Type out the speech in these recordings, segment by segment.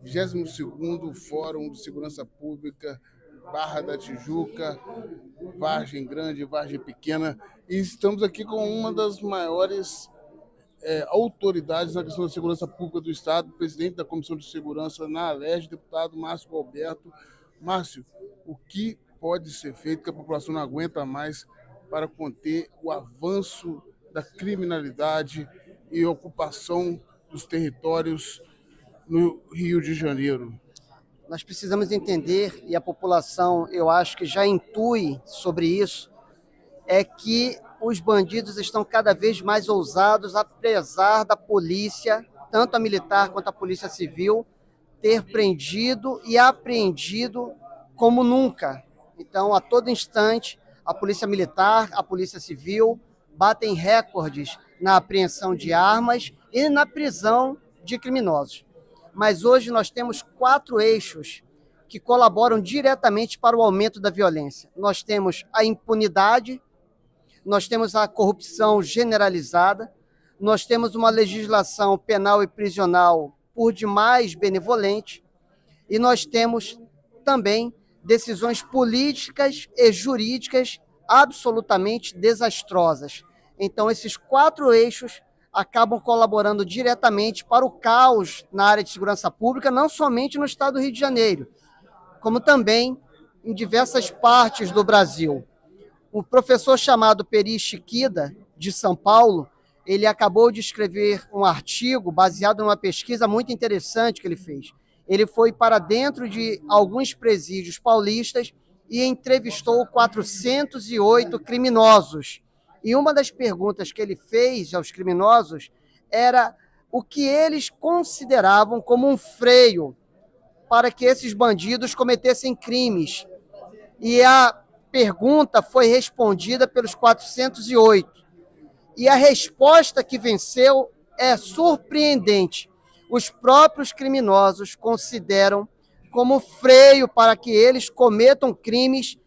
22º Fórum de Segurança Pública, Barra da Tijuca, Vargem Grande, Vargem Pequena, e estamos aqui com uma das maiores autoridades na questão da segurança pública do Estado, presidente da Comissão de Segurança na Alerj, deputado Márcio Alberto. Márcio, o que pode ser feito que a população não aguenta mais para conter o avanço da criminalidade e ocupação dos territórios no Rio de Janeiro? Nós precisamos entender, e a população, eu acho que já intui sobre isso, é que os bandidos estão cada vez mais ousados, apesar da polícia, tanto a militar quanto a polícia civil, ter prendido e apreendido como nunca. Então, a todo instante, a polícia militar, a polícia civil batem recordes na apreensão de armas e na prisão de criminosos. Mas hoje nós temos 4 eixos que colaboram diretamente para o aumento da violência. Nós temos a impunidade, nós temos a corrupção generalizada, nós temos uma legislação penal e prisional por demais benevolente, e nós temos também decisões políticas e jurídicas absolutamente desastrosas. Então, esses 4 eixos acabam colaborando diretamente para o caos na área de segurança pública, não somente no estado do Rio de Janeiro, como também em diversas partes do Brasil. Um professor chamado Peri Chiquida, de São Paulo, ele acabou de escrever um artigo baseado numa pesquisa muito interessante que ele fez. Ele foi para dentro de alguns presídios paulistas e entrevistou 408 criminosos. E uma das perguntas que ele fez aos criminosos era o que eles consideravam como um freio para que esses bandidos cometessem crimes. E a pergunta foi respondida pelos 408. E a resposta que venceu é surpreendente. Os próprios criminosos consideram como freio para que eles cometam crimes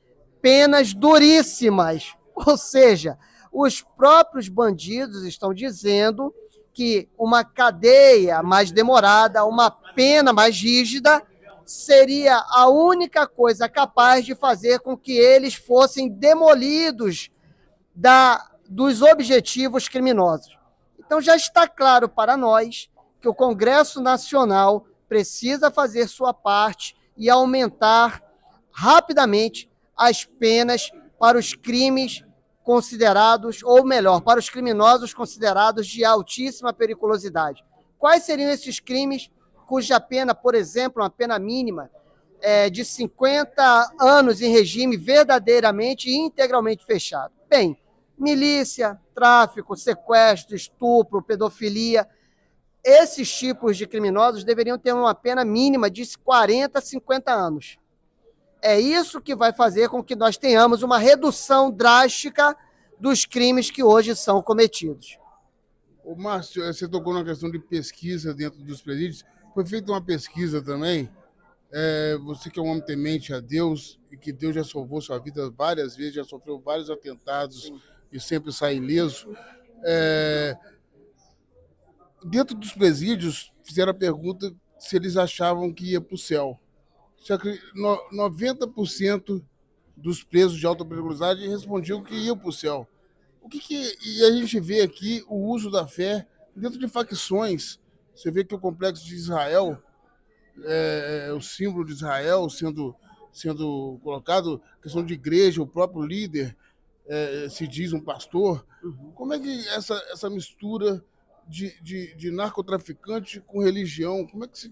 penas duríssimas. Ou seja, os próprios bandidos estão dizendo que uma cadeia mais demorada, uma pena mais rígida, seria a única coisa capaz de fazer com que eles fossem demolidos dos objetivos criminosos. Então já está claro para nós que o Congresso Nacional precisa fazer sua parte e aumentar rapidamente as penas para os crimes considerados, ou melhor, para os criminosos considerados de altíssima periculosidade. Quais seriam esses crimes cuja pena, por exemplo, uma pena mínima de 50 anos em regime verdadeiramente e integralmente fechado? Bem, milícia, tráfico, sequestro, estupro, pedofilia, esses tipos de criminosos deveriam ter uma pena mínima de 40 a 50 anos. É isso que vai fazer com que nós tenhamos uma redução drástica dos crimes que hoje são cometidos. Ô, Márcio, você tocou na questão de pesquisa dentro dos presídios. Foi feita uma pesquisa também. Você que é um homem temente a Deus e que Deus já salvou sua vida várias vezes, já sofreu vários atentados. Sim. E sempre sai ileso. Dentro dos presídios, fizeram a pergunta se eles achavam que ia para o céu. 90% dos presos de alta periculosidade respondiam que iam para o céu. E a gente vê aqui o uso da fé dentro de facções. Você vê que o complexo de Israel, o símbolo de Israel sendo colocado, questão de igreja, o próprio líder se diz um pastor. Uhum. Como é que essa mistura de narcotraficante com religião, como é que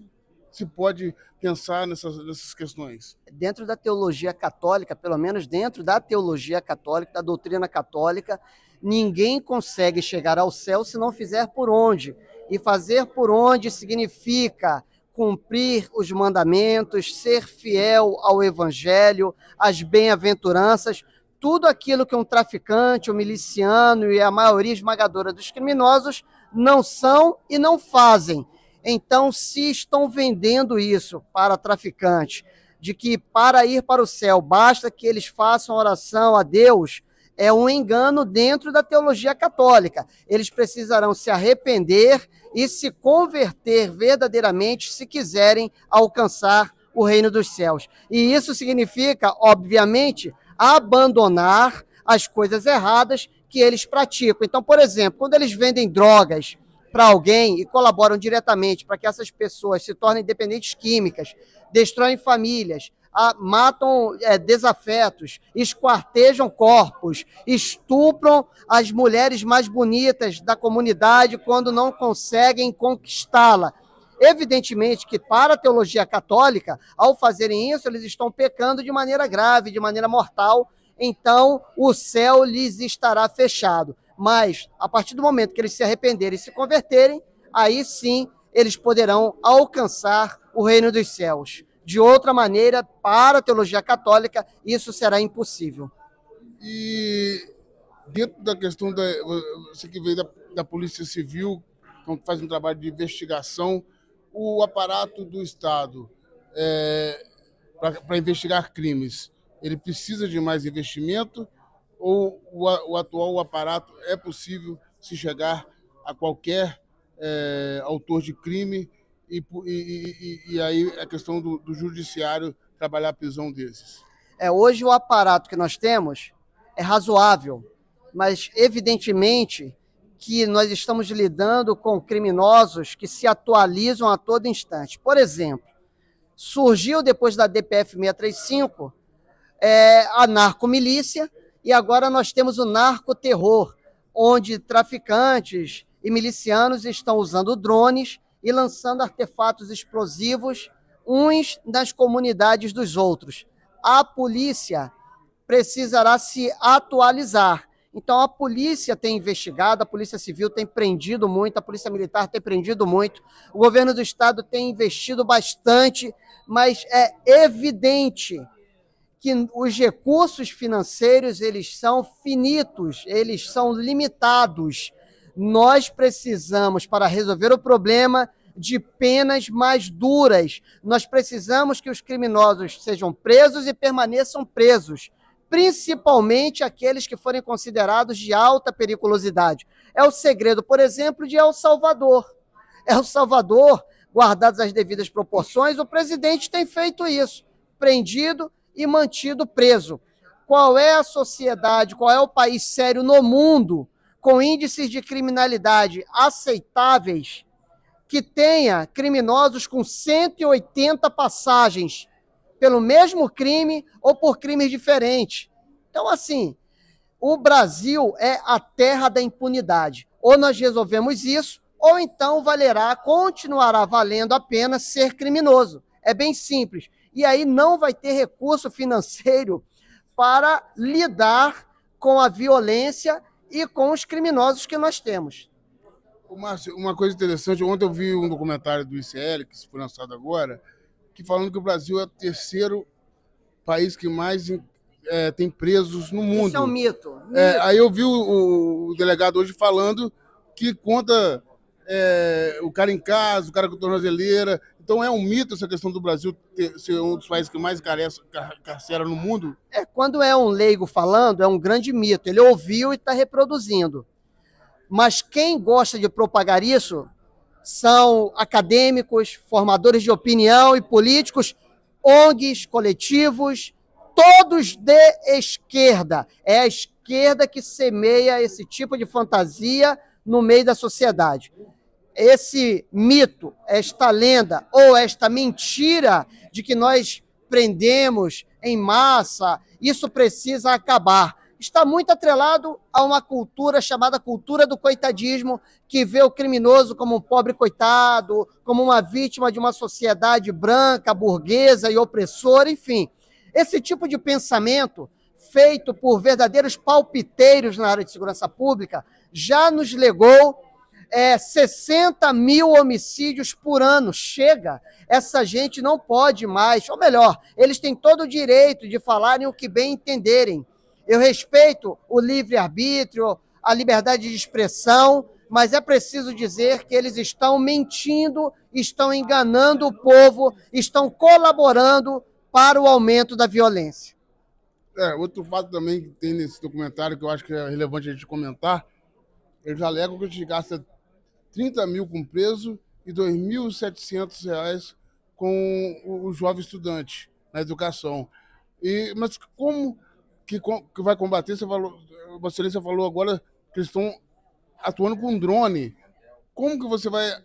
se pode pensar nessas questões? Dentro da teologia católica, pelo menos dentro da teologia católica, da doutrina católica, ninguém consegue chegar ao céu se não fizer por onde. E fazer por onde significa cumprir os mandamentos, ser fiel ao evangelho, às bem-aventuranças, tudo aquilo que um traficante, um miliciano e a maioria esmagadora dos criminosos não são e não fazem. Então, se estão vendendo isso para traficantes, de que para ir para o céu basta que eles façam oração a Deus, é um engano dentro da teologia católica. Eles precisarão se arrepender e se converter verdadeiramente se quiserem alcançar o reino dos céus. E isso significa, obviamente, abandonar as coisas erradas que eles praticam. Então, por exemplo, quando eles vendem drogas para alguém e colaboram diretamente para que essas pessoas se tornem dependentes químicas, destroem famílias, matam desafetos, esquartejam corpos, estupram as mulheres mais bonitas da comunidade quando não conseguem conquistá-la. Evidentemente que para a teologia católica, ao fazerem isso, eles estão pecando de maneira grave, de maneira mortal, então o céu lhes estará fechado. Mas, a partir do momento que eles se arrependerem e se converterem, aí sim eles poderão alcançar o reino dos céus. De outra maneira, para a teologia católica, isso será impossível. E dentro da questão você que veio da Polícia Civil, quando faz um trabalho de investigação, o aparato do Estado para investigar crimes, ele precisa de mais investimento ou o atual aparato é possível se chegar a qualquer autor de crime e aí a questão do judiciário trabalhar a prisão desses? Hoje o aparato que nós temos é razoável, mas evidentemente que nós estamos lidando com criminosos que se atualizam a todo instante. Por exemplo, surgiu depois da DPF 635 a narcomilícia e agora nós temos o narcoterror, onde traficantes e milicianos estão usando drones e lançando artefatos explosivos uns nas comunidades dos outros. A polícia precisará se atualizar. Então, a polícia tem investigado, a Polícia Civil tem prendido muito, a Polícia Militar tem prendido muito, o governo do Estado tem investido bastante, mas é evidente que os recursos financeiros, eles são finitos, eles são limitados. Nós precisamos, para resolver o problema, de penas mais duras. Nós precisamos que os criminosos sejam presos e permaneçam presos, principalmente aqueles que forem considerados de alta periculosidade. É o segredo, por exemplo, de El Salvador. El Salvador, guardadas as devidas proporções, o presidente tem feito isso, prendido e mantido preso. Qual é a sociedade, qual é o país sério no mundo com índices de criminalidade aceitáveis que tenha criminosos com 180 passagens pelo mesmo crime ou por crimes diferentes? Então, assim, o Brasil é a terra da impunidade. Ou nós resolvemos isso, ou então continuará valendo a pena ser criminoso. É bem simples. E aí não vai ter recurso financeiro para lidar com a violência e com os criminosos que nós temos. Márcio, uma coisa interessante, ontem eu vi um documentário do ICL, que foi lançado agora, que falando que o Brasil é o terceiro país que mais tem presos no mundo. Isso é um mito. Aí eu vi o delegado hoje falando que conta o cara em casa, o cara com tornozeleira. Então é um mito essa questão do Brasil ser um dos países que mais carcera no mundo? Quando é um leigo falando, é um grande mito. Ele ouviu e está reproduzindo. Mas quem gosta de propagar isso são acadêmicos, formadores de opinião e políticos, ONGs, coletivos, todos de esquerda. É a esquerda que semeia esse tipo de fantasia no meio da sociedade. Esse mito, esta lenda ou esta mentira de que nós prendemos em massa, isso precisa acabar. Está muito atrelado a uma cultura chamada cultura do coitadismo, que vê o criminoso como um pobre coitado, como uma vítima de uma sociedade branca, burguesa e opressora, enfim. Esse tipo de pensamento, feito por verdadeiros palpiteiros na área de segurança pública, já nos legou 60 mil homicídios por ano. Chega! Essa gente não pode mais, ou melhor, eles têm todo o direito de falarem o que bem entenderem. Eu respeito o livre-arbítrio, a liberdade de expressão, mas é preciso dizer que eles estão mentindo, estão enganando o povo, estão colaborando para o aumento da violência. Outro fato também que tem nesse documentário que eu acho que é relevante a gente comentar, eles alegam que a gente gasta 30 mil com preso e R$ 2.700 com o jovem estudante na educação. Mas como que vai combater? Vossa Excelência falou agora que eles estão atuando com drone. Como que você vai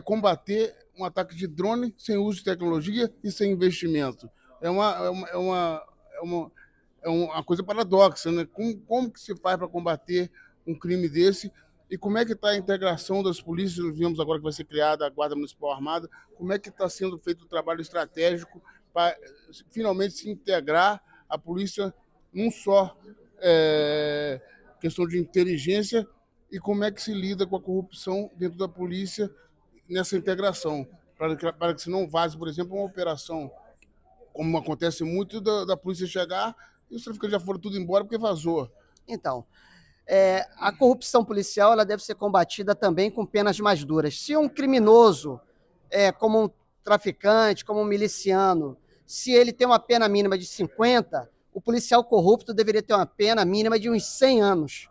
combater um ataque de drone sem uso de tecnologia e sem investimento? É uma, é uma, é uma, é uma, é uma coisa paradoxa, né? Como que se faz para combater um crime desse? E como é que está a integração das polícias? Nós vimos agora que vai ser criada a Guarda Municipal Armada. Como é que está sendo feito o trabalho estratégico para finalmente se integrar a polícia num só questão de inteligência, e como é que se lida com a corrupção dentro da polícia nessa integração, para que se não vaze, por exemplo, uma operação, como acontece muito, da polícia chegar e os traficantes já foram tudo embora porque vazou. Então, a corrupção policial ela deve ser combatida também com penas mais duras. Se um criminoso, como um traficante, como um miliciano, se ele tem uma pena mínima de 50, o policial corrupto deveria ter uma pena mínima de uns 100 anos,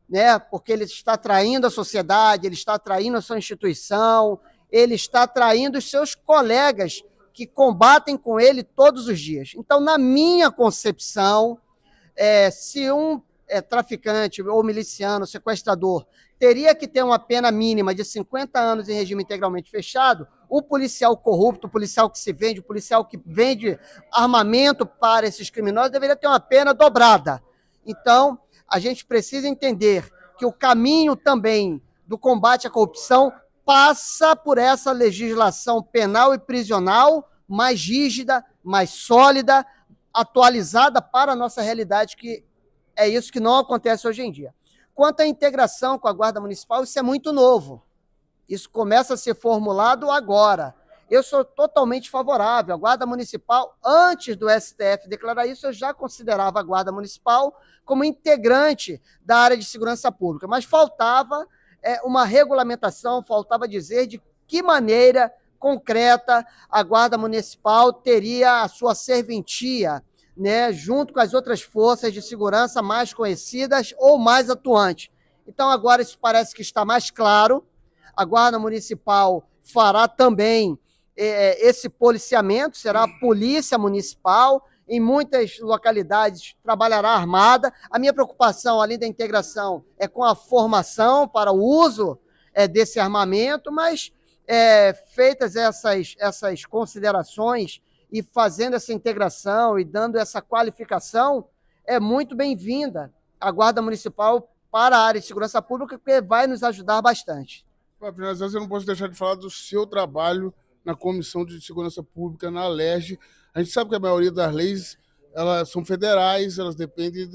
né? Porque ele está traindo a sociedade, ele está traindo a sua instituição, ele está traindo os seus colegas que combatem com ele todos os dias. Então, na minha concepção, se um traficante ou miliciano, sequestrador, teria que ter uma pena mínima de 50 anos em regime integralmente fechado, o policial corrupto, o policial que se vende, o policial que vende armamento para esses criminosos deveria ter uma pena dobrada. Então, a gente precisa entender que o caminho também do combate à corrupção passa por essa legislação penal e prisional mais rígida, mais sólida, atualizada para a nossa realidade, que é isso que não acontece hoje em dia. Quanto à integração com a Guarda Municipal, isso é muito novo. Isso começa a ser formulado agora. Eu sou totalmente favorável. A Guarda Municipal, antes do STF declarar isso, eu já considerava a Guarda Municipal como integrante da área de segurança pública, mas faltava uma regulamentação, faltava dizer de que maneira concreta a Guarda Municipal teria a sua serventia, né, junto com as outras forças de segurança mais conhecidas ou mais atuantes. Então, agora isso parece que está mais claro. A Guarda Municipal fará também esse policiamento, será a Polícia Municipal, em muitas localidades trabalhará armada. A minha preocupação, além da integração, é com a formação para o uso desse armamento, mas feitas essas considerações e fazendo essa integração e dando essa qualificação, é muito bem-vinda a Guarda Municipal para a área de segurança pública, porque vai nos ajudar bastante. Para finalizar, eu não posso deixar de falar do seu trabalho na Comissão de Segurança Pública, na Alerj. A gente sabe que a maioria das leis elas são federais, elas dependem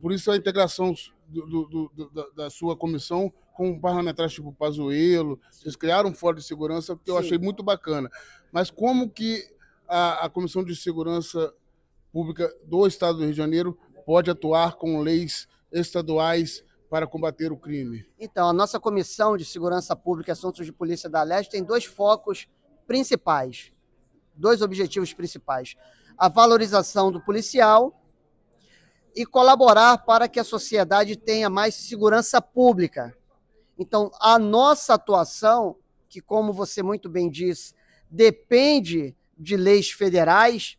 por isso a integração da sua comissão com parlamentares tipo Pazuello. Vocês criaram um fórum de segurança que eu achei muito bacana. Mas como que a Comissão de Segurança Pública do Estado do Rio de Janeiro pode atuar com leis estaduais para combater o crime? Então, a nossa Comissão de Segurança Pública e Assuntos de Polícia da Alerj tem dois focos principais, dois objetivos principais: a valorização do policial e colaborar para que a sociedade tenha mais segurança pública. Então, a nossa atuação, que, como você muito bem disse, depende de leis federais,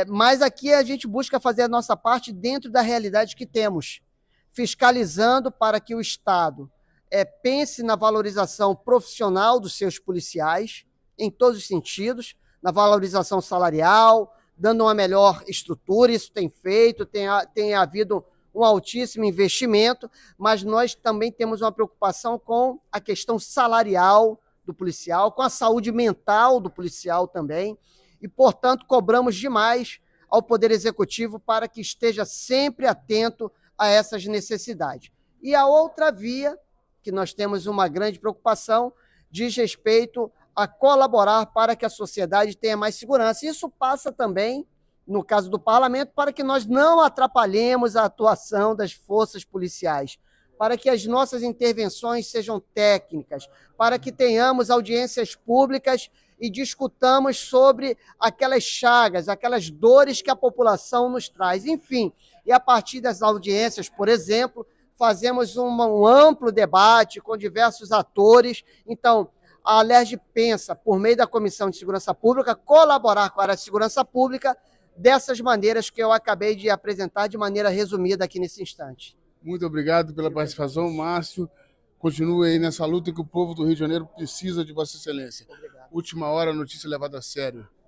mas aqui a gente busca fazer a nossa parte dentro da realidade que temos, fiscalizando para que o Estado pense na valorização profissional dos seus policiais, em todos os sentidos, na valorização salarial, dando uma melhor estrutura. Isso tem feito, tem havido um altíssimo investimento, mas nós também temos uma preocupação com a questão salarial do policial, com a saúde mental do policial também, e, portanto, cobramos demais ao Poder Executivo para que esteja sempre atento a essas necessidades. E a outra via, que nós temos uma grande preocupação, diz respeito a colaborar para que a sociedade tenha mais segurança. Isso passa também, no caso do parlamento, para que nós não atrapalhemos a atuação das forças policiais. para que as nossas intervenções sejam técnicas, para que tenhamos audiências públicas e discutamos sobre aquelas chagas, aquelas dores que a população nos traz. Enfim, e a partir das audiências, por exemplo, fazemos um amplo debate com diversos atores. Então, a Alerj pensa, por meio da Comissão de Segurança Pública, colaborar com a área de segurança pública dessas maneiras que eu acabei de apresentar de maneira resumida aqui nesse instante. Muito obrigado pela participação, Márcio. Continue aí nessa luta que o povo do Rio de Janeiro precisa de Vossa Excelência. Obrigado. Última hora, notícia levada a sério.